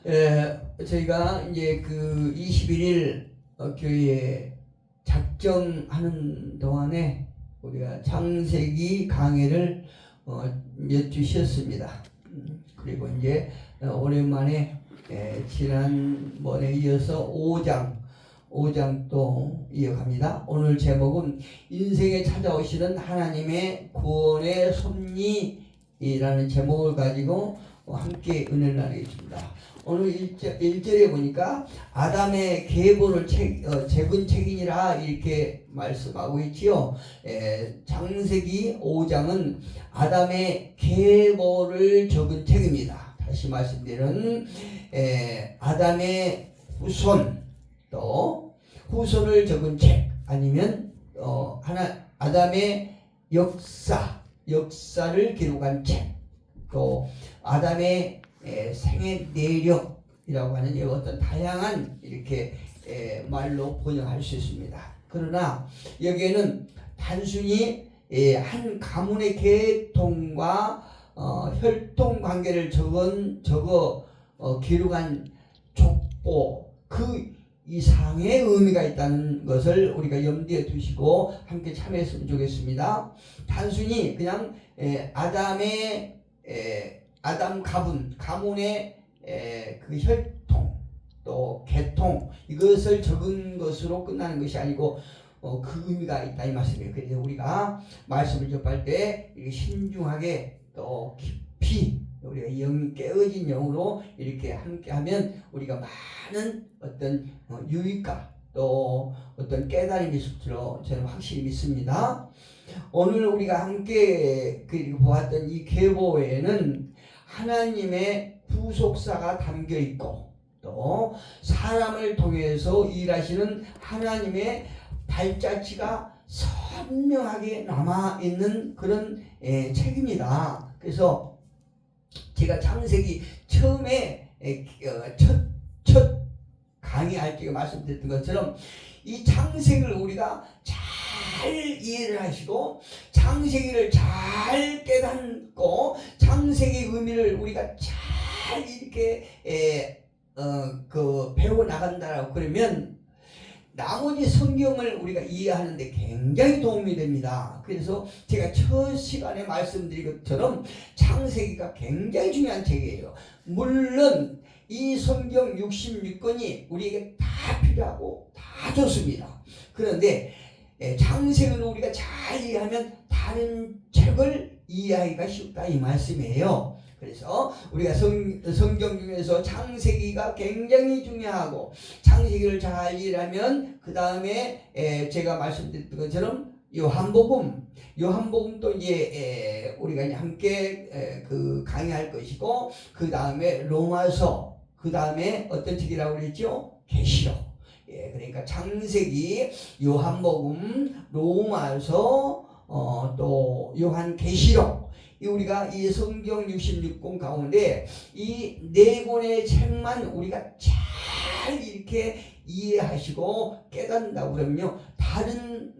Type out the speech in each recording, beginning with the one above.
저희가 이제 그 21일 교회 작정하는 동안에 우리가 창세기 강해를 몇 주 쉬었습니다. 그리고 이제 오랜만에 지난번에 이어서 5장 또 이어갑니다. 오늘 제목은 인생에 찾아오시는 하나님의 구원의 섭리라는 제목을 가지고 함께 은혜를 나누겠습니다. 오늘 1절에 보니까 아담의 계보를 적은 책이니라 이렇게 말씀하고 있지요. 창세기 5장은 아담의 계보를 적은 책입니다. 다시 말씀드리는 아담의 후손 또 후손을 적은 책 아니면 아담의 역사를 기록한 책 또 아담의 생애 내력이라고 하는 어떤 다양한 이렇게 말로 번역할 수 있습니다. 그러나 여기에는 단순히 한 가문의 계통과 혈통 관계를 적어 기록한 족보 그 이상의 의미가 있다는 것을 우리가 염두에 두시고 함께 참여했으면 좋겠습니다. 단순히 그냥 아담 가문의 그 혈통 또 계통 이것을 적은 것으로 끝나는 것이 아니고 그 의미가 있다 이 말씀이에요. 그래서 우리가 말씀을 접할 때 신중하게 또 깊이 우리가 영이 깨어진 영으로 이렇게 함께하면 우리가 많은 어떤 유익과 또 어떤 깨달음이 있을 줄로 저는 확실히 믿습니다. 오늘 우리가 함께 보았던 이 계보에는 하나님의 후속사가 담겨 있고 또 사람을 통해서 일하시는 하나님의 발자취가 선명하게 남아있는 그런 책입니다. 그래서 제가 창세기 처음에 첫 강의할 때 말씀드렸던 것처럼 이 창세기를 우리가 잘 이해를 하시고 창세기를 잘 깨닫고 창세기의 의미를 우리가 잘 이렇게 배워 나간다라고 그러면 나머지 성경을 우리가 이해하는데 굉장히 도움이 됩니다. 그래서 제가 첫 시간에 말씀드린 것처럼 창세기가 굉장히 중요한 책이에요. 물론 이 성경 66권이 우리에게 다 필요하고 다 좋습니다. 그런데 창세기를 우리가 잘 이해하면 다른 책을 이해하기가 쉽다 이 말씀이에요. 그래서 우리가 성경 중에서 창세기가 굉장히 중요하고 창세기를 잘 이해하면 그 다음에 제가 말씀드렸던 것처럼 요한복음도 이제 우리가 함께 강의할 것이고 그 다음에 로마서 그 다음에 어떤 책이라고 그랬죠? 계시록. 그러니까 창세기, 요한복음, 로마서, 또 요한계시록. 우리가 이 성경 66권 가운데 이 네 권의 책만 우리가 잘 이렇게 이해하시고 깨닫는다고 그러면요. 다른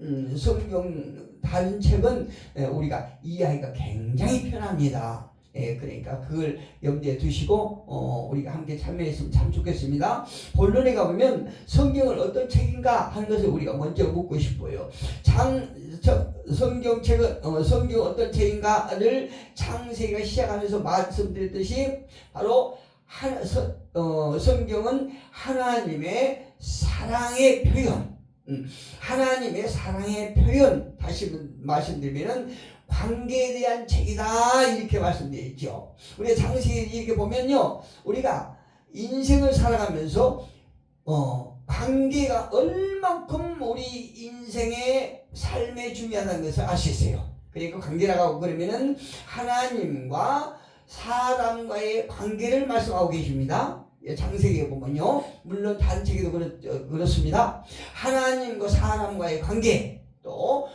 다른 책은 우리가 이해하기가 굉장히 편합니다. 그러니까 그걸 염두에 두시고 우리가 함께 참여했으면 참 좋겠습니다. 본론에 가보면 성경은 어떤 책인가 하는 것을 우리가 먼저 묻고 싶어요. 성경 어떤 책인가를 창세기가 시작하면서 말씀드렸듯이 바로 성경은 하나님의 사랑의 표현, 하나님의 사랑의 표현. 다시 말씀드리면은 관계에 대한 책이다 이렇게 말씀되어 있죠. 우리가 창세기 이렇게 보면요, 우리가 인생을 살아가면서 관계가 얼만큼 우리 인생의 삶에 중요하다는 것을 아시세요. 그러니까 관계라고 그러면은 하나님과 사람과의 관계를 말씀하고 계십니다. 창세기에 보면요, 물론 다른 책에도 그렇습니다. 하나님과 사람과의 관계, 또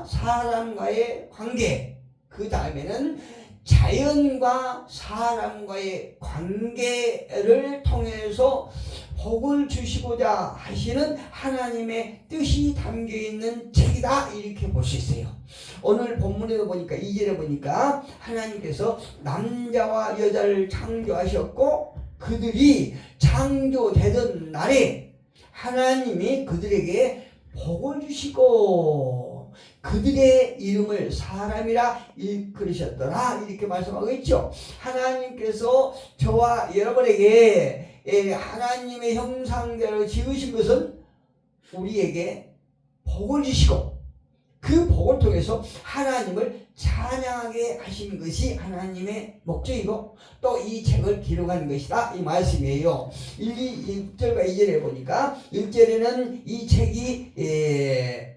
사람과의 관계, 그 다음에는 자연과 사람과의 관계를 통해서 복을 주시고자 하시는 하나님의 뜻이 담겨있는 책이다 이렇게 볼 수 있어요. 오늘 본문에도 보니까 2절에 보니까 하나님께서 남자와 여자를 창조하셨고 그들이 창조되던 날에 하나님이 그들에게 복을 주시고 그들의 이름을 사람이라 일컬으셨더라 이렇게 말씀하고 있죠. 하나님께서 저와 여러분에게 하나님의 형상대로 지으신 것은 우리에게 복을 주시고 그 복을 통해서 하나님을 찬양하게 하신 것이 하나님의 목적이고 또 이 책을 기록한 것이다 이 말씀이에요. 1절과 2절에 보니까 1절에는 이 책이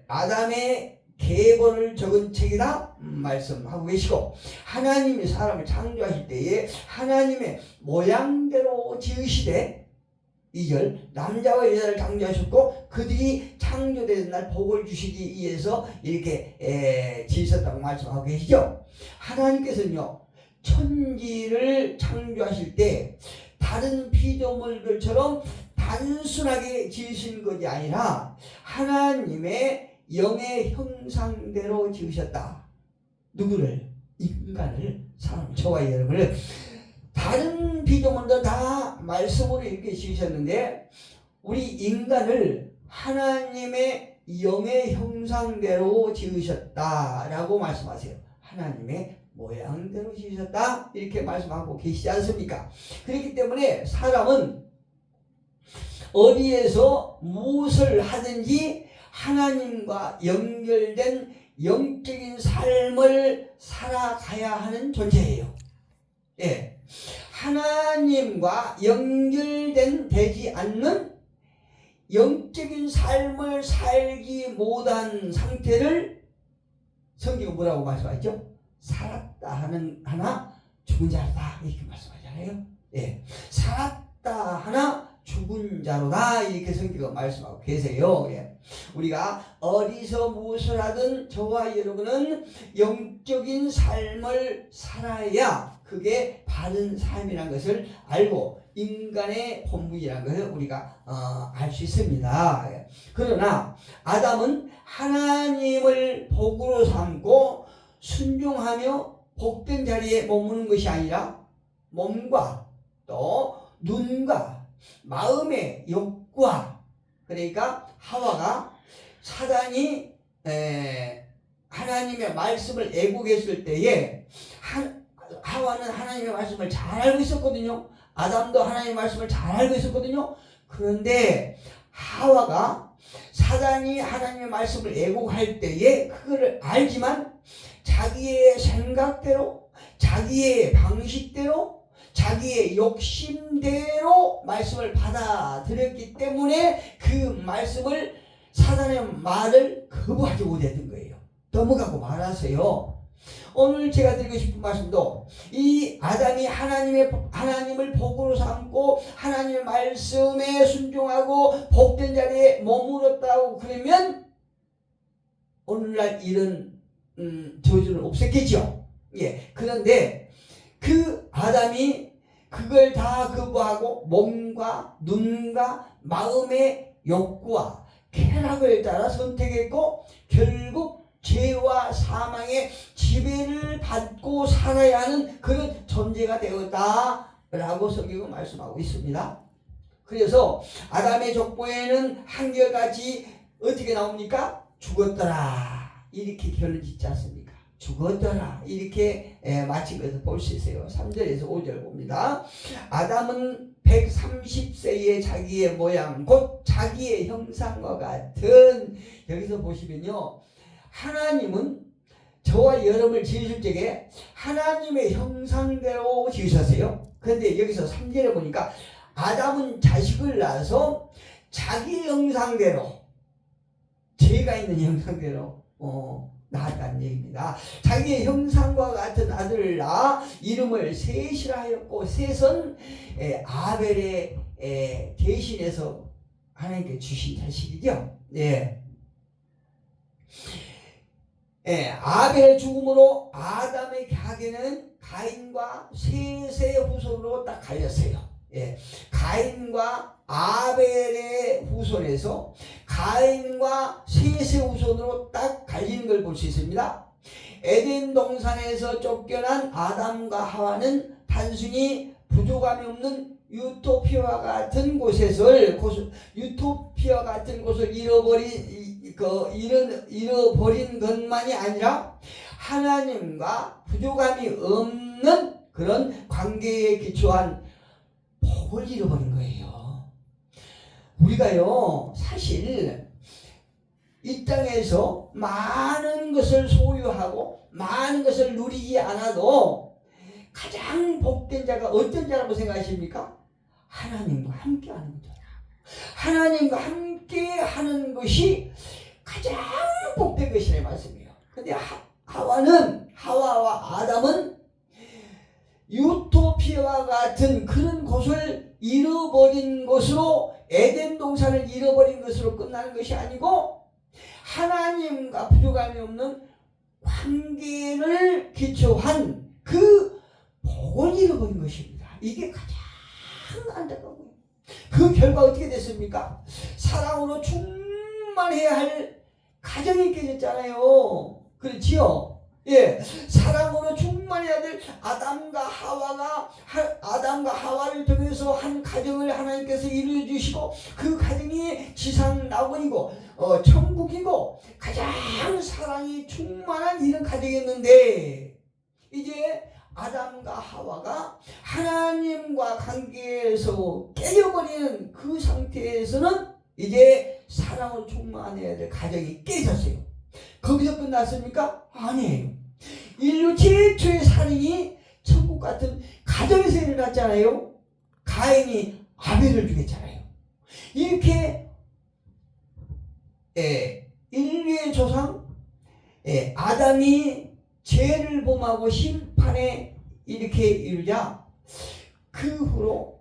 아담의 계보를 적은 책이다 말씀하고 계시고 하나님이 사람을 창조하실 때에 하나님의 모양대로 지으시되 2절 남자와 여자를 창조하셨고 그들이 창조되는 날 복을 주시기 위해서 이렇게 지으셨다고 말씀하고 계시죠. 하나님께서는요 천지를 창조하실 때 다른 피조물들처럼 단순하게 지으신 것이 아니라 하나님의 영의 형상대로 지으셨다. 누구를? 인간을, 사람, 저와 여러분을. 다른 피조물도 다 말씀으로 이렇게 지으셨는데 우리 인간을 하나님의 영의 형상대로 지으셨다라고 말씀하세요. 하나님의 모양대로 지으셨다 이렇게 말씀하고 계시지 않습니까? 그렇기 때문에 사람은 어디에서 무엇을 하든지 하나님과 연결된 영적인 삶을 살아가야 하는 존재예요. 예. 하나님과 연결된 되지 않는 영적인 삶을 살지 못한 상태를 성경은 뭐라고 말씀하죠? 살았다 하는 하나 죽은 자로다 이렇게 말씀하잖아요. 예. 살았다 하나 죽은 자로다 이렇게 성경은 말씀하고 계세요. 예. 우리가 어디서 무엇을 하든 저와 여러분은 영적인 삶을 살아야 그게 바른 삶이라는 것을 알고 인간의 본분이라는 것을 우리가 알 수 있습니다. 예. 그러나 아담은 하나님을 복으로 삼고 순종하며 복된 자리에 머무는 것이 아니라 몸과 또 눈과 마음의 욕구와 그러니까 하와가 사단이 하나님의 말씀을 애국했을 때에 하와는 하나님의 말씀을 잘 알고 있었거든요. 아담도 하나님의 말씀을 잘 알고 있었거든요. 그런데 하와가 사단이 하나님의 말씀을 애국할 때에 그거를 알지만 자기의 생각대로 자기의 방식대로 자기의 욕심대로 말씀을 받아들였기 때문에 그 말씀을 사단의 말을 거부하지 못했던 거예요. 넘어가고 말았어요. 오늘 제가 드리고 싶은 말씀도 이 아담이 하나님을 복으로 삼고 하나님의 말씀에 순종하고 복된 자리에 머물렀다고 그러면 오늘날 이런 저주는 없었겠죠. 예. 그런데 그 아담이 그걸 다 거부하고 몸과 눈과 마음의 욕구와 쾌락을 따라 선택했고 결국 죄와 사망의 지배를 받고 살아야 하는 그런 존재가 되었다라고 성경은 말씀하고 있습니다. 그래서 아담의 족보에는 한결같이 어떻게 나옵니까? 죽었더라 이렇게 결론 짓지 않습니까? 죽었더라 이렇게 마친 것을 볼 수 있어요. 3절에서 5절 봅니다. 아담은 130세의 자기의 모양 곧 자기의 형상과 같은 여기서 보시면요. 하나님은 저와 여러분을 지으실 적에 하나님의 형상대로 지으셨어요. 그런데 여기서 3절에 보니까 아담은 자식을 낳아서 자기 형상대로 죄가 있는 형상대로 낳았다는 얘기입니다. 자기의 형상과 같은 아들을 낳아 이름을 셋이라 하였고 셋은 아벨의 대신해서 하나님께 주신 자식이죠. 예. 아벨의 죽음으로 아담의 가게는 가인과 셋의 후손으로 딱 갈렸어요. 예. 가인과 아벨의 후손에서 가인과 셋의 후손으로 딱 갈리는 걸 볼 수 있습니다. 에덴 동산에서 쫓겨난 아담과 하와는 단순히 부족함이 없는 유토피아와 같은 곳을 잃어버린 것만이 아니라 하나님과 부족함이 없는 그런 관계에 기초한 복을 잃어버린 거예요. 우리가요, 사실 이 땅에서 많은 것을 소유하고 많은 것을 누리지 않아도 가장 복된 자가 어떤 자라고 생각하십니까? 하나님과 함께 하는 거죠. 하나님과 함께 하는 것이 가장 복된 것이라는 말씀이에요. 근데 하와와 아담은 유토피아와 같은 그런 곳을 잃어버린 것으로, 에덴 동산을 잃어버린 것으로 끝나는 것이 아니고 하나님과 부족함이 없는 관계를 기초한 그 복을 잃어버린 것입니다. 이게 가장 안타까워요. 그 결과 어떻게 됐습니까? 사랑으로 충만해야 할 가정이 깨졌잖아요. 그렇지요? 예, 사랑으로 충만해야 될 아담과 하와를 통해서 한 가정을 하나님께서 이루어 주시고, 그 가정이 지상 낙원이고 천국이고 가장 사랑이 충만한 이런 가정이었는데, 이제 아담과 하와가 하나님과 관계에서 깨져버리는 그 상태에서는 이제 사랑으로 충만해야 될 가정이 깨졌어요. 거기서 끝났습니까? 아니에요. 인류 최초의 살인이 천국 같은 가정에서 일어났잖아요. 가인이 아벨을 죽였잖아요. 이렇게 인류의 조상 아담이 죄를 범하고 심판에 이렇게 이르자 그 후로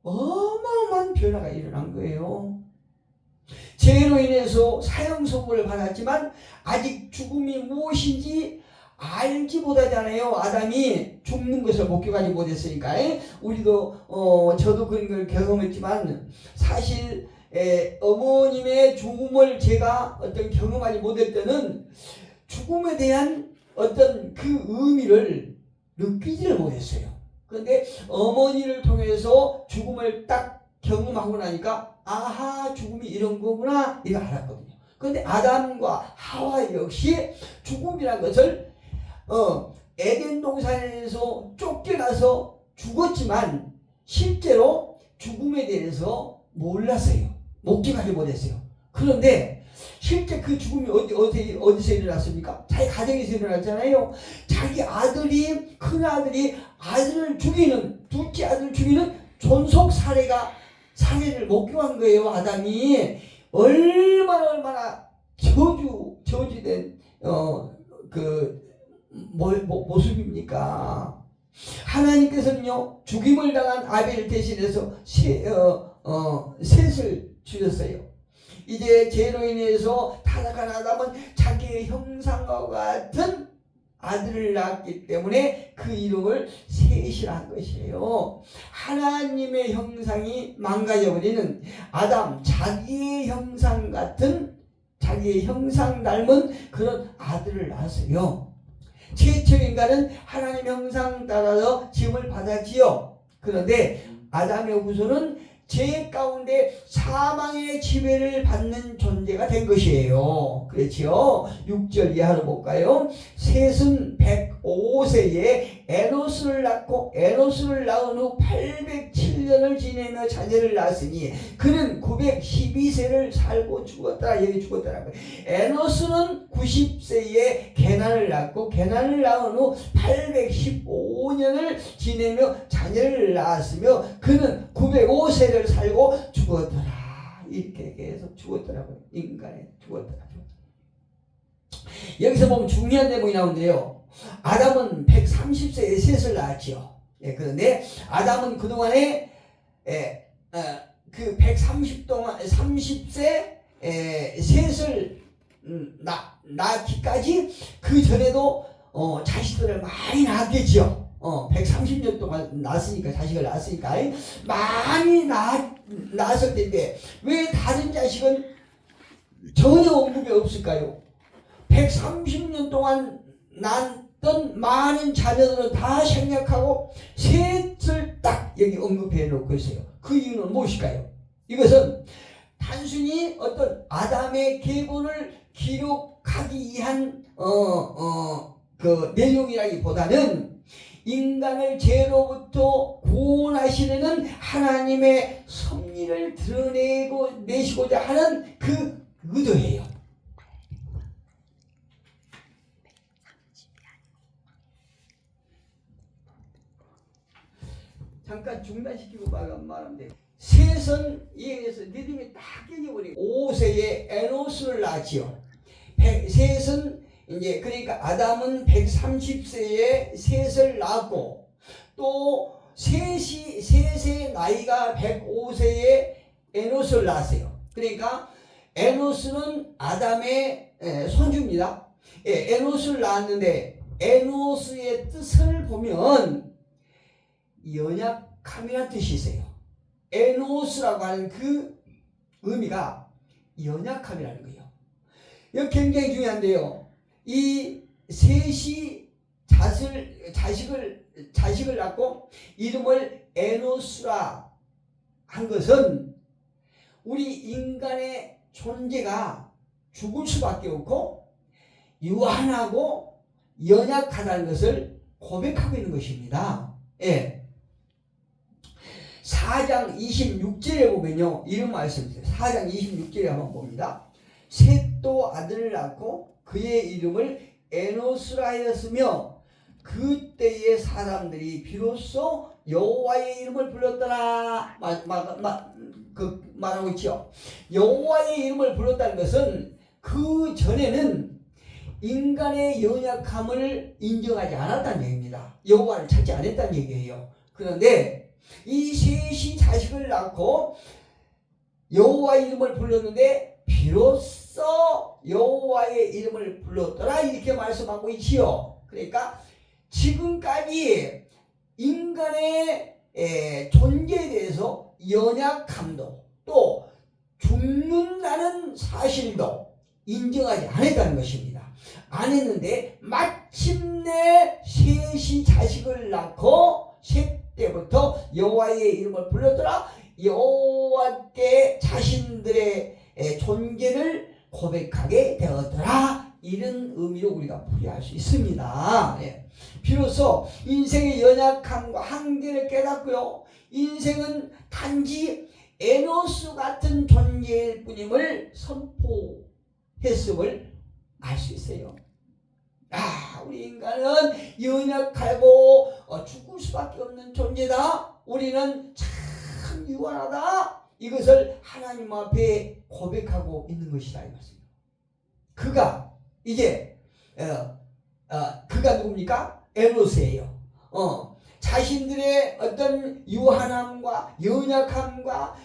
어마어마한 변화가 일어난 거예요. 죄로 인해서 사형선고를 받았지만 아직 죽음이 무엇인지 알지 못하잖아요. 아담이 죽는 것을 목격하지 못했으니까. 우리도 저도 그런 걸 경험했지만, 사실 어머님의 죽음을 제가 어떤 경험하지 못할 때는 죽음에 대한 어떤 그 의미를 느끼지를 못했어요. 그런데 어머니를 통해서 죽음을 딱 경험하고 나니까 아하, 죽음이 이런 거구나 이거 알았거든요. 그런데 아담과 하와 역시 죽음이라는 것을 에덴 동산에서 쫓겨나서 죽었지만 실제로 죽음에 대해서 몰랐어요. 목격하지 못했어요. 그런데 실제 그 죽음이 어디서 일어났습니까? 자기 가정에서 일어났잖아요. 자기 아들이, 큰아들이 아들을 죽이는, 둘째 아들을 죽이는 존속 사례를 목격한 거예요. 아담이 얼마나 저주된 모습입니까? 하나님께서는요, 죽임을 당한 아벨 대신해서 셋을 주셨어요. 이제 죄로 인해서 타락한 아담은 자기의 형상과 같은 아들을 낳았기 때문에 그 이름을 셋이라 한 것이에요. 하나님의 형상이 망가져버리는 아담, 자기의 형상 같은, 자기의 형상 닮은 그런 아들을 낳았어요. 최초 인간은 하나님 형상 따라서 지음을 받았지요. 그런데 아담의 후손은 죄 가운데 사망의 지배를 받는 존재가 된 것이에요. 그렇지요? 6절 이하로 볼까요? 셋은 105세에 에노스를 낳고 에노스를 낳은 후 807년을 지내며 자녀를 낳았으니 그는 912세를 살고 죽었다. 여기 죽었다라고. 에노스는 90세에 게난을 낳고 게난을 낳은 후 815년을 지내며 자녀를 낳았으며 그는 905세를 살고 죽었더라. 이렇게 계속 죽었더라고요. 인간에 죽었더라. 여기서 보면 중요한 내용이 나오는데요. 아담은 130세에 셋을 낳았지요. 그런데 아담은 그동안에 그 30세 셋을 낳기까지 그 전에도 자식들을 많이 낳았겠지요. 130년 동안 낳았으니까, 자식을 낳았으니까 많이 낳았을 텐데 왜 다른 자식은 전혀 언급이 없을까요? 130년 동안 낳았던 많은 자녀들은 다 생략하고 셋을 딱 여기 언급해 놓고 있어요. 그 이유는 무엇일까요? 이것은 단순히 어떤 아담의 계보를 기록하기 위한 그 내용이라기보다는 인간을 죄로부터 구원하시려는 하나님의 섭리를 내시고자 하는 그 의도예요. 잠깐 중단시키고 말하면 돼요. 셋은 이행해서 리듬이 딱 깨져버리고 5세에 에노스를 낳지요. 셋은 이제 그러니까 아담은 130세에 셋을 낳았고 또 셋의 나이가 105세에 에노스를 낳았어요. 그러니까 에노스는 아담의 손주입니다. 에노스를 낳았는데 에노스의 뜻을 보면 연약함이라는 뜻이 있어요. 에노스라고 하는 그 의미가 연약함이라는 거예요. 이거 굉장히 중요한데요. 이 셋이 자식을 낳고 이름을 에노스라 한 것은 우리 인간의 존재가 죽을 수밖에 없고 유한하고 연약하다는 것을 고백하고 있는 것입니다. 예. 4장 26절에 보면요, 이런 말씀이 있어요. 4장 26절에 한번 봅니다. 셋도 아들을 낳고 그의 이름을 에노스라 하였으며 그때의 사람들이 비로소 여호와의 이름을 불렀더라 말하고 있죠. 여호와의 이름을 불렀다는 것은 그 전에는 인간의 연약함을 인정하지 않았다는 얘기입니다. 여호와를 찾지 않았다는 얘기예요. 그런데 이 셋이 자식을 낳고 여호와의 이름을 불렀는데 비로소 여호와의 이름을 불렀더라 이렇게 말씀하고 있지요. 그러니까 지금까지 인간의 존재에 대해서 연약함도 또 죽는다는 사실도 인정하지 않았다는 것입니다. 안 했는데 마침내 셋이 자식을 낳고 셋 때부터 여호와의 이름을 불렀더라. 여호와께 자신들의 존재를 고백하게 되었더라. 이런 의미로 우리가 풀이할 수 있습니다. 예. 비로소 인생의 연약함과 한계를 깨닫고요. 인생은 단지 에노스 같은 존재일 뿐임을 선포했음을 알 수 있어요. 우리 인간은 연약하고 죽을 수밖에 없는 존재다. 우리는 참 유한하다. 이것을 하나님 앞에 고백하고 있는 것이다 이 말씀입니다. 그가 이제 그가 누굽니까? 에노스예요. 자신들의 어떤 유한함과 연약함과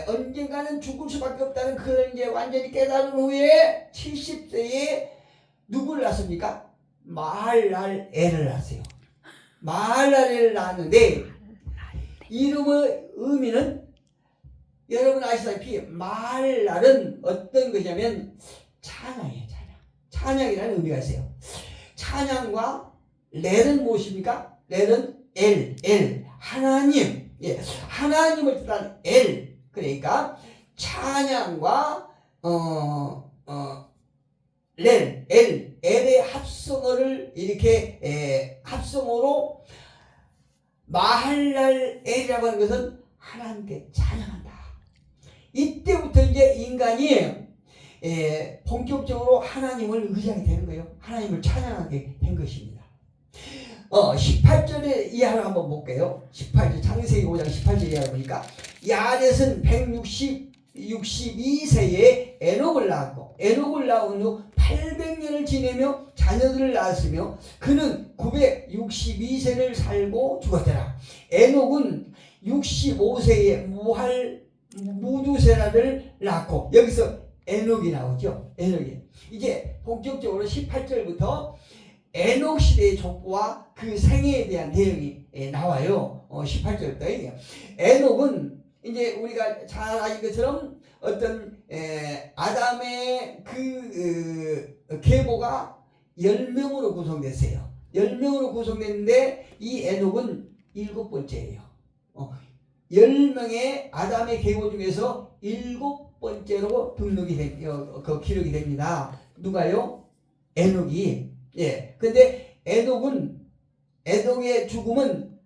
언젠가는 죽을 수밖에 없다는 그런 이제 완전히 깨달은 후에 70세에 누구를 낳습니까? 마할랄엘을 낳았어요. 마할랄엘을 낳았는데 이름의 의미는 여러분 아시다시피 마할랄은 어떤 것이냐면 찬양이에요. 찬양이라는 의미가 있어요. 찬양과 렐은 무엇입니까? 렐은 엘 하나님, 하나님을 뜻하는 엘. 그러니까 찬양과 엘의 합성어를 이렇게 합성어로 마할랄엘이라고 하는 것은 하나님께 찬양한다. 이때부터 이제 인간이 본격적으로 하나님을 의지하게 되는 거예요. 하나님을 찬양하게 된 것입니다. 18절에 이하를 한번 볼게요. 18절 창세기 5장 18절 이하를 보니까 야렛은 162세에 에녹을 낳았고 에녹을 낳은 후 800년을 지내며 자녀들을 낳았으며 그는 962세를 살고 죽었더라. 에녹은 65세에 무두세라를 낳고 여기서 에녹이 나오죠. 에녹이 이제 본격적으로 18절부터 에녹 시대의 족보와 그 생애에 대한 내용이 나와요. 18절부터 에녹은 이제 우리가 잘 아는 것처럼 어떤 아담의 그 계보가 10명으로 구성됐어요. 10명으로 구성됐는데 이 에녹은 7번째예요. 10명의 아담의 계보 중에서 7번째로 기록이 됩니다. 누가요? 에녹이. 예. 근데 에녹의 죽음은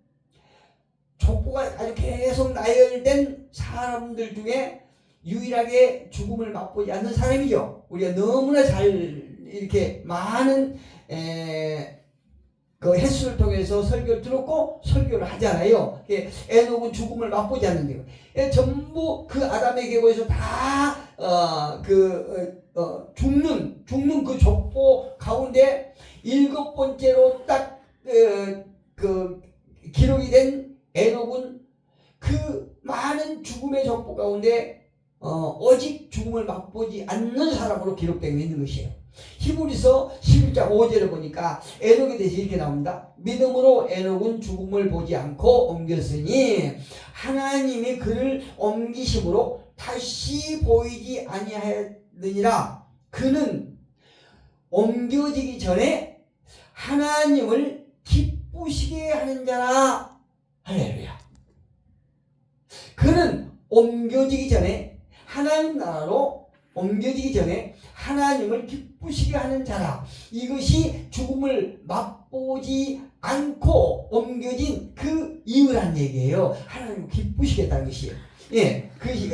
족보가 아주 계속 나열된 사람들 중에 유일하게 죽음을 맛보지 않는 사람이죠. 우리가 너무나 잘 이렇게 많은 그 횟수를 통해서 설교를 들었고 설교를 하잖아요. 에녹은 죽음을 맛보지 않는데요. 전부 그 아담의 계보에서 다 죽는 그 족보 가운데 7번째로 딱 기록이 된 에녹은 그 많은 죽음의 족보 가운데 오직 죽음을 맛보지 않는 사람으로 기록되어 있는 것이에요. 히브리서 11장 5절을 보니까 에녹에 대해서 이렇게 나옵니다. 믿음으로 에녹은 죽음을 보지 않고 옮겼으니 하나님이 그를 옮기심으로 다시 보이지 아니하였느니라. 그는 옮겨지기 전에 하나님을 기쁘시게 하는 자라. 할렐루야. 그는 옮겨지기 전에 하나님 나라로 옮겨지기 전에 하나님을 기쁘시게 하는 자라. 이것이 죽음을 맛보지 않고 옮겨진 그 이유란 얘기예요. 하나님을 기쁘시게 했다는 것이에요. 예, 그것이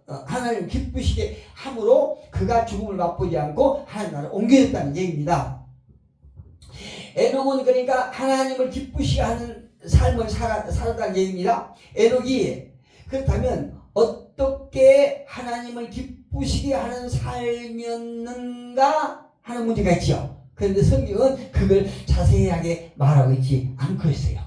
하나님을 기쁘시게 함으로 그가 죽음을 맛보지 않고 하나님 나라로 옮겨졌다는 얘기입니다. 에녹은 그러니까 하나님을 기쁘시게 하는 삶을 살았다는 얘기입니다. 에녹이 그렇다면 어떻게 하나님을 기쁘시게 하는 삶이었는가 하는 문제가 있죠. 그런데 성경은 그걸 자세하게 말하고 있지 않고 있어요.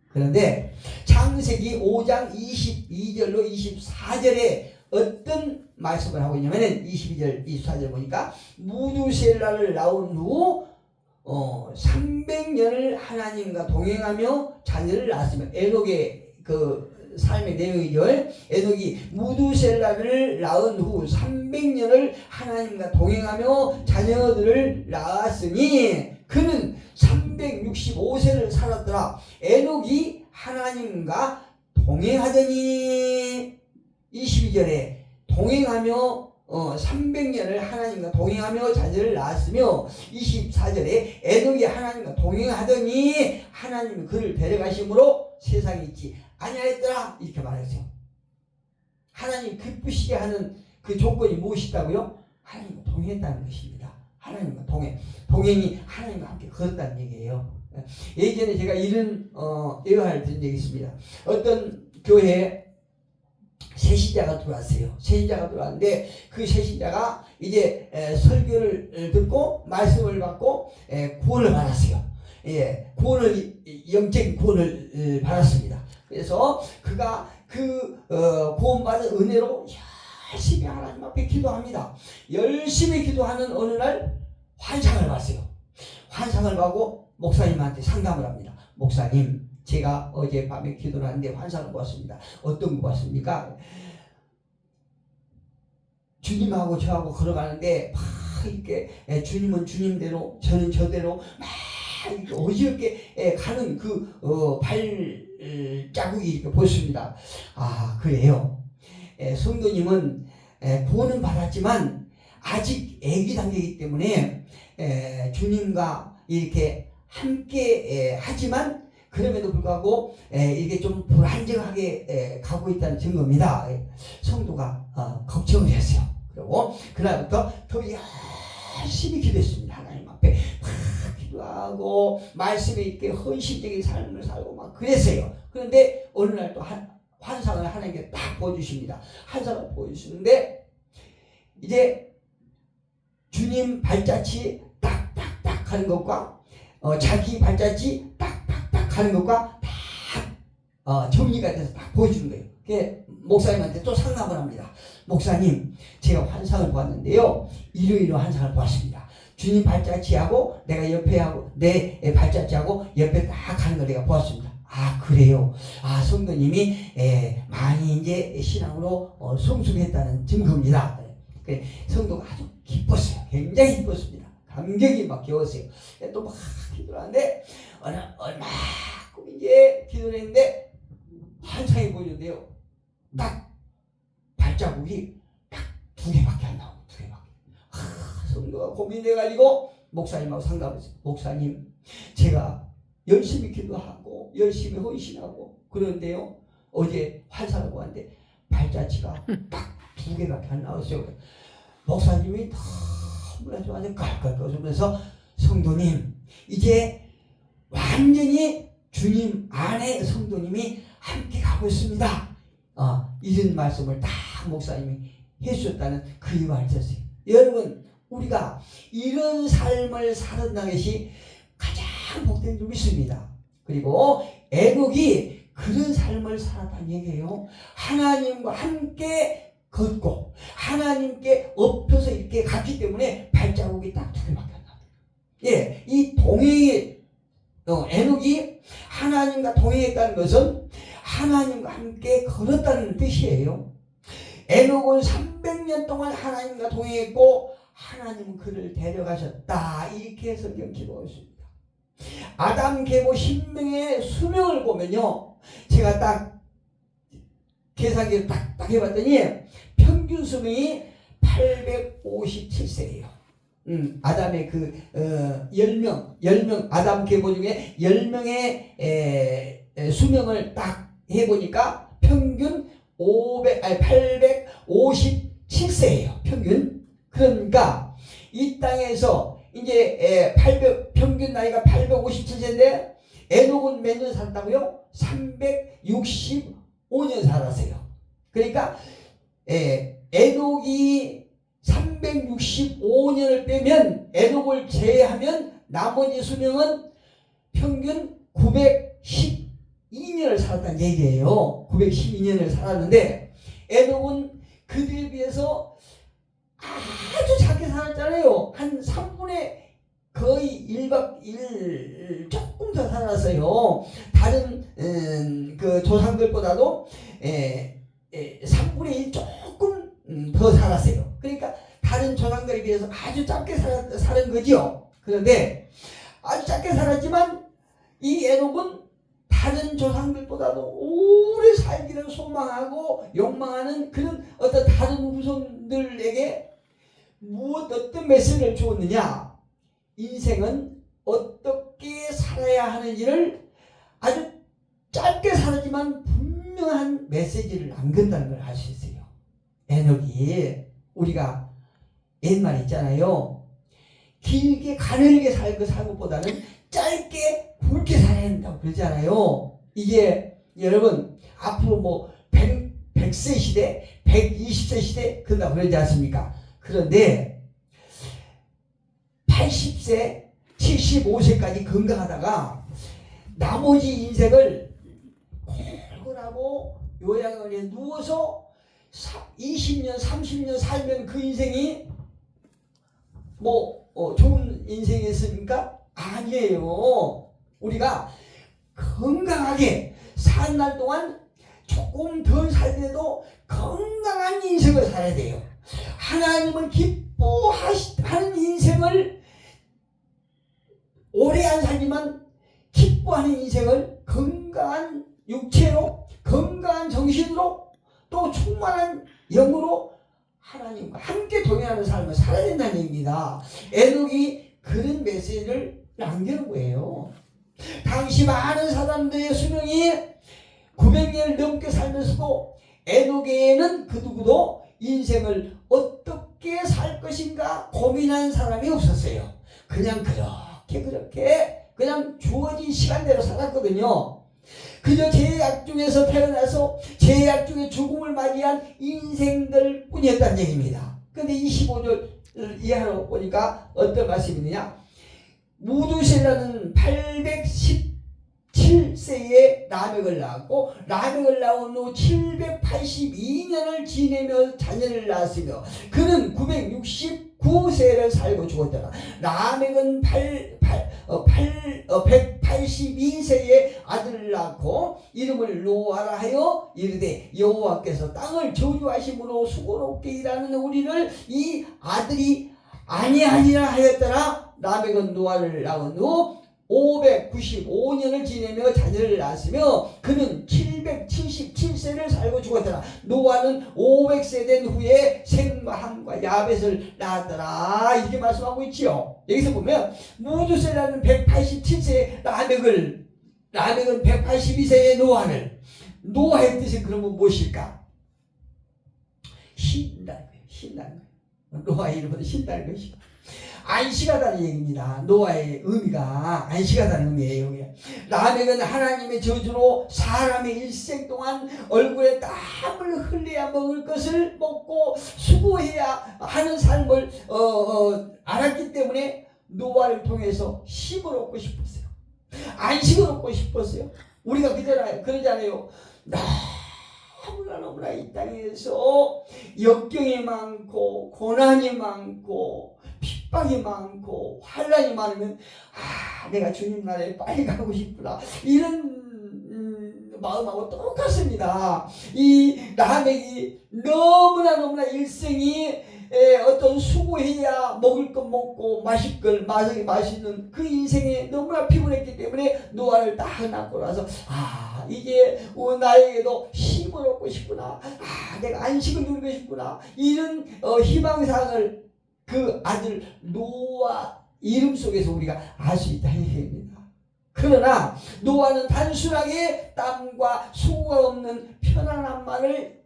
그런데 창세기 5장 22절로 24절에 어떤 말씀을 하고 있냐면 22절 24절 보니까 무두셀라를 낳은 후 300년을 하나님과 동행하며 자녀를 낳았으며 에녹의 그 삶의 내용이죠. 에녹이 무두셀라를 낳은 후 300년을 하나님과 동행하며 자녀들을 낳았으니 그는 365세를 살았더라. 에녹이 하나님과 동행하더니 22절에 동행하며 300년을 하나님과 동행하며 자녀를 낳았으며 24절에 에녹이 하나님과 동행하더니 하나님이 그를 데려가심으로 세상에 있지 아니하였더라. 이렇게 말했어요. 하나님 기쁘시게 하는 그 조건이 무엇이다고요? 하나님과 동행했다는 것입니다. 하나님과 동행이 하나님과 함께 걸었다는 얘기예요. 예전에 제가 이런 예화를 들은 적이 있습니다. 어떤 교회에 새신자가 들어왔어요. 새신자가 들어왔는데 그 새신자가 이제 설교를 듣고 말씀을 받고 구원을 받았어요. 예, 영적인 구원을 받았습니다. 그래서 그가 구원받은 은혜로 열심히 하나님 앞에 기도합니다. 열심히 기도하는 어느 날 환상을 봤어요. 환상을 보고 목사님한테 상담을 합니다. 목사님, 제가 어젯밤에 기도를 하는데 환상을 보았습니다. 어떤 거 봤습니까? 주님하고 저하고 걸어가는데 막 이렇게 주님은 주님대로 저는 저대로 막 이렇게 어지럽게 가는 그 발자국이 이렇게 보였습니다. 아, 그래요. 성도님은 구원은 받았지만 아직 애기 단계이기 때문에 주님과 이렇게 함께 하지만 그럼에도 불구하고 이게 좀 불안정하게 가고 있다는 증거입니다. 성도가 걱정을 했어요. 그리고 그날부터 더 열심히 기도했습니다. 하나님 앞에 막 기도하고 말씀에 이렇게 헌신적인 삶을 살고 막 그랬어요. 그런데 어느 날 또 환상을 하나님께 딱 보여주십니다. 환상을 보여주시는데 이제 주님 발자취 딱딱딱 하는 것과 자기 발자취 딱딱딱 하는 것과 딱 정리가 돼서 딱 보여주는 거예요. 그게 목사님한테 또 상담을 합니다. 목사님, 제가 환상을 보았는데요. 이러이러 환상을 보았습니다. 주님 발자취하고 내가 옆에 하고 내 발자취하고 옆에 딱 하는 걸 내가 보았습니다. 아, 그래요. 아, 성도님이 많이 이제 신앙으로 성숙했다는 증거입니다. 성도가 아주 기뻤어요. 굉장히 기뻤습니다. 감격이 막 겨웠어요. 또 막 기도를 하는데 얼마큼 이제 기도를 했는데 환상이 보이는데요. 딱 발자국이 딱 2개밖에 안 나오고 2개밖에. 성도가 고민돼가지고 목사님하고 상담했어요. 목사님, 제가 열심히 기도하고 열심히 헌신하고 그런데요, 어제 환상을 보았는데 발자취가 딱 2개밖에 안 나왔어요. 목사님이 너무나 좋아서 깔깔 웃으면서 성도님, 이제 완전히 주님 안에 성도님이 함께 가고 있습니다. 이런 말씀을 딱 목사님이 해주셨다는 그 이유가 있었어요. 여러분, 우리가 이런 삶을 살아가는 것이 가장 복된 줄 믿습니다. 그리고 에녹이 그런 삶을 살았다는 얘기예요. 하나님과 함께 걷고 하나님께 엎혀서 이렇게 갔기 때문에 발자국이 딱 2개밖에 안 나와요. 예, 이 동행의 에녹이 하나님과 동행했다는 것은 하나님과 함께 걸었다는 뜻이에요. 에녹은 300년 동안 하나님과 동행했고 하나님은 그를 데려가셨다, 이렇게 성경 기록하고 있습니다. 아담 계보 신명의 수명을 보면요, 제가 딱 계산기를 딱 해봤더니 평균 수명이 857세예요. 아담의 그 10명 아담 계보 중에 10명의 수명을 딱 해보니까 평균 857세예요. 평균. 그러니까 이 땅에서 이제 평균 나이가 857세인데 에녹은 몇 년 살았다고요? 365년 살았어요. 그러니까 에녹이 365년을 빼면, 에녹을 제외하면 나머지 수명은 평균 912년을 살았다는 얘기예요. 912년을 살았는데 에녹은 그들에 비해서 아주 작게 살았잖아요. 한 3분의 거의 1박 1 조금 더 살았어요. 다른 그 조상들보다도 3분의 1 조금 더 살았어요. 그러니까 다른 조상들에 비해서 아주 짧게 살은 거죠. 그런데 아주 짧게 살았지만 이 에녹은 다른 조상들보다도 오래 살기를 소망하고 욕망하는 그런 어떤 다른 후손들에게 어떤 메시지를 주었느냐, 인생은 어떻게 살아야 하는지를 아주 짧게 살았지만 분명한 메시지를 남겼다는 걸 알 수 있어요. 에녹이, 우리가 옛말 있잖아요, 길게 가늘게 살고 살 것보다는 짧게 굵게 살아야 된다고 그러잖아요. 이게 여러분 앞으로 뭐 100세 시대, 120세 시대 그런다고 그러지 않습니까? 그런데 80세, 75세까지 건강하다가 나머지 인생을 골골하고 요양원에 누워서 20년, 30년 살면 그 인생이 뭐 좋은 인생이었습니까? 아니에요. 우리가 건강하게 사는 날 동안 조금 덜 살더라도 건강한 인생을 살아야 돼요. 하나님을 기뻐하는 인생을 오래 안 살지만 기뻐하는 인생을 건강한 육체로, 건강한 정신으로, 또 충만한 영으로 하나님과 함께 동행하는 삶을 살아야 된다는 얘기입니다. 에녹이 그런 메시지를 남기는 거예요. 당시 많은 사람들의 수명이 900년을 넘게 살면서도 에녹에는 그 누구도 인생을 어떻게 살 것인가 고민한 사람이 없었어요. 그냥 그렇게 그냥 주어진 시간대로 살았거든요. 그저 죄악 중에서 태어나서 죄악 중에 죽음을 맞이한 인생들 뿐이었다는 얘기입니다. 근데 25절 이하로 보니까 어떤 말씀이 있느냐, 무두셀라는 817세에 라멕을 낳았고 라멕을 낳은 후 782년을 지내며 자녀를 낳았으며 그는 969세를 살고 죽었더라. 라멕은 182세에 아들을 낳고 이름을 노아라 하여 이르되 여호와께서 땅을 저주하심으로 수고롭게 일하는 우리를 이 아들이 아니하니라 하였더라. 라멕은 노아를 낳은 후 595년을 지내며 자녀를 낳았으며 그는 777 죽었더라. 노아는 500세 된 후에 셈과 함과 야벳을 낳았더라. 이렇게 말씀하고 있지요. 여기서 보면 무두셀라는 187세의 라멕은 182세의 노아의 뜻이 그러면 무엇일까? 신다는 거예요. 노아의 이름은 신다는 것이고, 안식하다는 얘기입니다. 노아의 의미가 안식하다는 의미예요. 라멕은 하나님의 저주로 사람의 일생 동안 얼굴에 땀을 흘려야 먹을 것을 먹고 수고해야 하는 삶을 알았기 때문에 노아를 통해서 쉼을 얻고 싶었어요. 안식을 얻고 싶었어요. 우리가 그러잖아요. 너무나 이 땅에서 역경이 많고 고난이 많고 핍박이 많고 환난이 많으면 내가 주님 나라에 빨리 가고 싶구나, 이런 마음하고 똑같습니다. 이 라멕이 너무나 일생이 어떤 수고해야 먹을 것 먹고 마실 걸 마시는 그 인생에 너무나 피곤했기 때문에 노아를 딱 낳고 나서 이제 나에게도 쉼을 얻고 싶구나, 내가 안식을 누리고 싶구나, 이런 희망사항을 그 아들 노아 이름 속에서 우리가 알 수 있다 이 얘기입니다. 그러나 노아는 단순하게 땀과 수고가 없는 편안함만을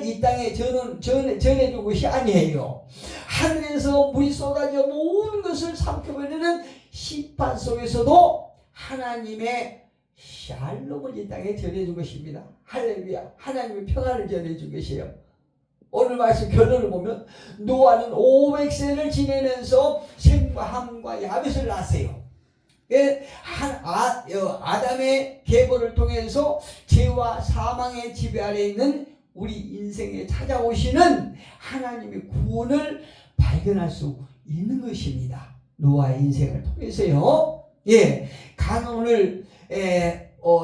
이 땅에 전해준 것이 아니에요. 하늘에서 물이 쏟아져 모든 것을 삼켜버리는 심판 속에서도 하나님의 샬롬을 이 땅에 전해준 것입니다. 할렐루야. 하나님의 평안을 전해준 것이에요. 오늘 말씀 결론을 보면 노아는 500세를 지내면서 셈과 함과 야벳을 낳았어요. 아담의 계보를 통해서 죄와 사망의 지배 아래 있는 우리 인생에 찾아오시는 하나님의 구원을 발견할 수 있는 것입니다. 노아의 인생을 통해서요. 오늘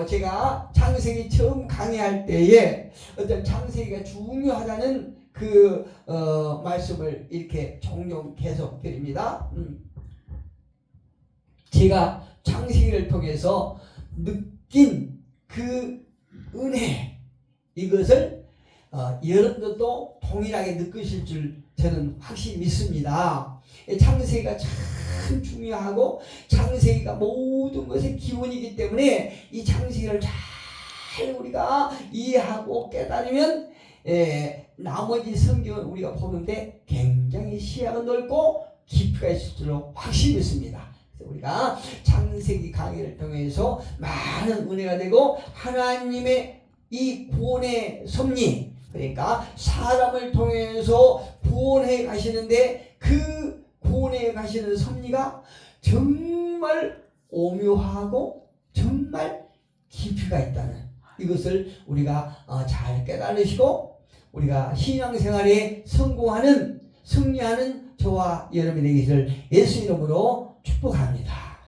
제가 창세기 처음 강의할 때에 어떤 창세기가 중요하다는 그 말씀을 이렇게 종종 계속 드립니다. 제가 창세기를 통해서 느낀 그 은혜, 이것을 여러분들도 동일하게 느끼실 줄 저는 확실히 믿습니다. 창세기가 참 중요하고 창세기가 모든 것의 기원이기 때문에 이 창세기를 잘 우리가 이해하고 깨달으면 나머지 성경을 우리가 보는데 굉장히 시야가 넓고 깊이가 있을 줄로 확실히 믿습니다. 그래서 우리가 창세기 강의를 통해서 많은 은혜가 되고 하나님의 이 구원의 섭리, 그러니까 사람을 통해서 구원해 가시는데 그 구원해 가시는 섭리가 정말 오묘하고 정말 깊이가 있다는 이것을 우리가 잘 깨달으시고 우리가 신앙생활에 성공하는 승리하는 저와 여러분이 되기를 예수 이름으로 축복합니다.